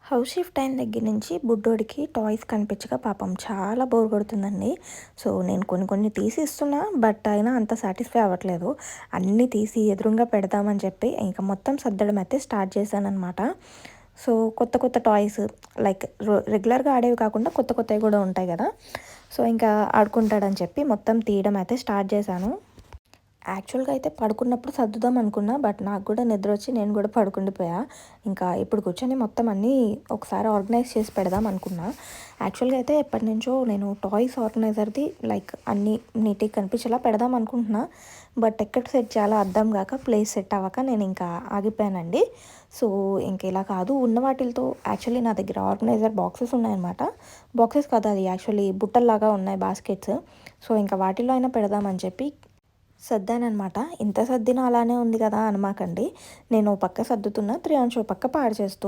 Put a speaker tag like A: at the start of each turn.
A: House shift అయిన దగ్గర నుంచి బుడ్డోడికి టాయ్స్ కనిపించక పాపం చాలా బోర్ కొడుతుందండి. సో, నేను కొన్ని కొన్ని తీసి ఇస్తున్నా. బట్ అయినా అంత సాటిస్ఫై అవ్వట్లేదు. అన్నీ తీసి ఎదురుంగా పెడదామని చెప్పి ఇంక మొత్తం సర్దడం అయితే స్టార్ట్ చేశాననమాట. సో, కొత్త కొత్త టాయ్స్ లైక్ రెగ్యులర్‌గా ఆడేవి కాకుండా కొత్త కొత్తవి కూడా ఉంటాయి గదా! సో, ఇంకా ఆడుకుంటాడని చెప్పి మొత్తం తీయడం అయితే స్టార్ట్ చేశాను. యాక్చువల్‌గా అయితే పడుకున్నప్పుడు సర్దుదాం అనుకున్నా. బట్ నాకు గూడా నిద్రొచ్చి నేను గూడా పడుకుండిపోయా. ఇంకా ఇప్పుడు కూర్చొని మొత్తం అన్నీ ఒకసారి ఆర్గనైజ్ చేసి పెడదాం అనుకున్నా. యాక్చువల్‌గా అయితే ఎప్పటినుంచో నేను టాయ్స్ ఆర్గనైజర్‌ది లైక్ అన్నీ నీట్‌గా కనిపించేలా పెడదాం అనుకుంటున్నా. బట్ ఎక్కడ సెట్ చేయాలో అర్థం గాక ప్లేస్ సెట్ అవ్వక నేను ఇంకా ఆగిపోయానండి. సో, ఇంక ఇలా కాదు ఉన్న వాటిలతో యాక్చువల్లీ నా దగ్గర ఆర్గనైజర్ బాక్సెస్ ఉన్నాయన్నమాట. బాక్సెస్ కాదు అది యాక్చువల్లీ బుట్టల్లాగా ఉన్నాయి బాస్కెట్స్. సో, ఇంకా వాటిలో అయినా పెడదామని చెప్పి సర్దాననమాట. ఇంత సర్దినా అలానే ఉంది కదా అనమాకండి. నేను ఓ పక్క సర్దుతున్నా, త్రియాంష్ ఓ పక్క పాడు చేస్తూ